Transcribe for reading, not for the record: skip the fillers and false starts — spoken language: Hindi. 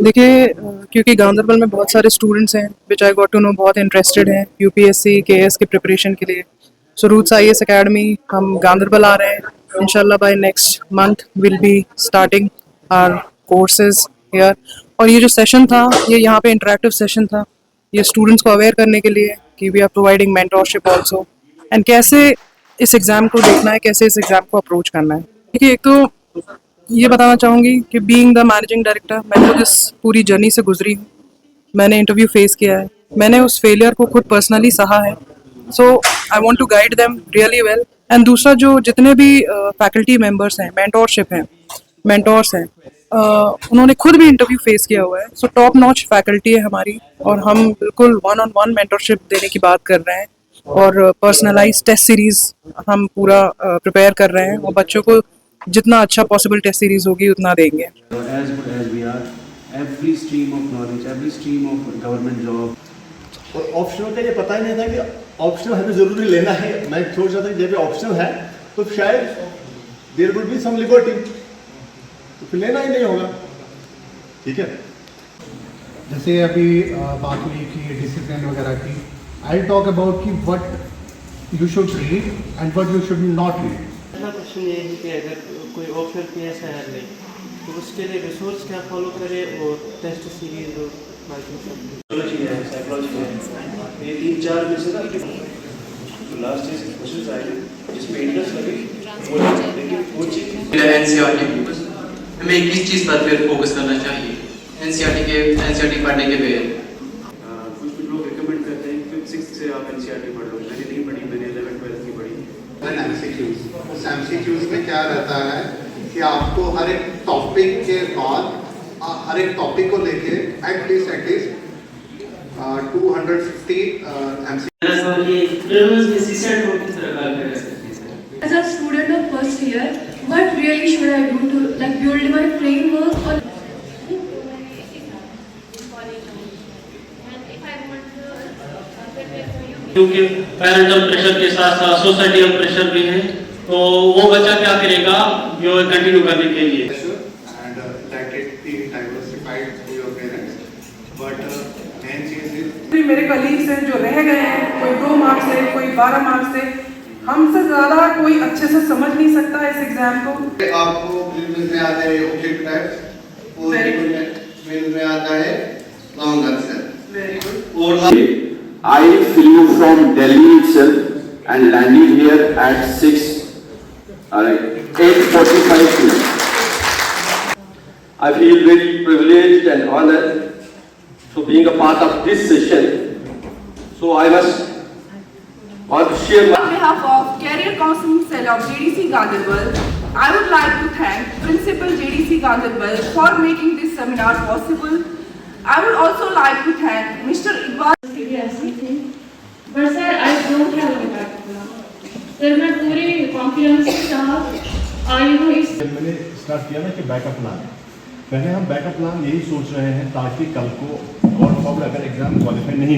देखिए क्योंकि गांधरबल में बहुत सारे स्टूडेंट्स हैं विच आई गॉट टू नो बहुत इंटरेस्टेड हैं यूपीएससी केएस की प्रिपरेशन के लिए। सो रूट्स आईएएस एकेडमी हम गांधरबल आ रहे हैं इंशाल्लाह by next month will be starting our courses here. और ये जो सेशन था ये यहाँ पे इंटरेक्टिव सेशन था, ये स्टूडेंट्स को अवेयर करने के लिए कि we are providing mentorship also and कैसे इस एग्ज़ाम को देखना है, कैसे इस एग्ज़ाम को अप्रोच करना है। देखिए एक तो ये बताना चाहूँगी कि बीइंग द मैनेजिंग डायरेक्टर मैं खुद इस पूरी जर्नी से गुजरी हूँ। मैंने इंटरव्यू फेस किया है, मैंने उस फेलियर को खुद पर्सनली सहा है। So I want to guide them really well. And दूसरा जो जितने भी फैकल्टी मेंबर्स हैं, मेंटोरशिप हैं, मेंटोर्स हैं, उन्होंने खुद भी इंटरव्यू फेस किया हुआ है। सो टॉप नॉच फैकल्टी है हमारी और हम बिल्कुल वन ऑन वन मेंटोरशिप देने की बात कर रहे हैं और पर्सनलाइज टेस्ट सीरीज हम पूरा प्रिपेयर कर रहे हैं और बच्चों को जितना अच्छा पॉसिबल टेस्ट सीरीज होगी उतना देंगे। As good as we are, every stream of knowledge, every stream of government job. और ऑप्शनल का ये पता ही नहीं था कि ऑप्शनल हमें ज़रूरी लेना है। मैं सोच रहा था कि जब ऑप्शनल है तो शायद there will be some liberty, तो फिर लेना ही नहीं होगा। ठीक है, जैसे अभी बात हुई कि डिसिप्लिन वगैरह की, आई टॉक अबाउट कि what you should read and what you should not read. पहला क्वेश्चन ये है कि अगर कोई ऑप्शनल पीएस है ले तो उसके लिए रिसोर्स क्या फॉलो करे और टेस्ट सीरीज और बाकी सब साइकोलॉजी है, साइकोलॉजी है, ये 3-4 में से ना तो लास्ट ईयर क्वेश्चंस आए जिसमें इंटरेस्ट लगे वो, लेकिन वो चीज एनसीईआरटी हमें किस चीज़ पर फिर फोकस करना चाहिए एनसीईआरटी पढ़ने के बाद? कुछ लोग रिकमेंड करते हैं कि 6th से आप एनसीईआरटी पढ़ लो। मैंने नहीं पढ़ी, मैंने 11th-12th की पढ़ी। उस एमसीक्यूज में क्या रहता है कि आपको हर एक टॉपिक के बाद हर एक टॉपिक को लेके at least 250 As a student of first year, what really should I do to like build my framework or क्योंकि पेरेंटल प्रेशर के साथ साथ सोसाइटल प्रेशर भी है, तो वो बच्चा क्या करेगा जो कंटिन्यू करने के लिए। and let it be diversified to your parents, but main चीज is मेरे कलीग्स हैं जो रह गए हैं, कोई 2 मार्क्स से, कोई 12 मार्क्स से, हमसे ज़्यादा कोई अच्छे से समझ नहीं सकता इस एग्जाम को। आपको प्रीलिम्स में आता है ऑब्जेक्ट टाइप और मेंस में आता है लॉन्ग आंसर। Very good. और I flew from Delhi itself and landed here at 8:45 p.m. I feel very privileged and honored to being a part of this session. So I must share my... On behalf of Career Counseling Cell of JDC Ganderbal, I would like to thank Principal JDC Ganderbal for making this seminar possible. I would also like to thank Mr. Iqbal. but sir I don't have a backup plan. Sir मैं पूरे कॉन्फिडेंस के साथ इस मैंने स्टार्ट किया ना कि बैकअप प्लान, पहले हम बैकअप प्लान यही सोच रहे हैं ताकि कल को गॉड फॉरबिड अगर एग्जाम क्वालिफाई नहीं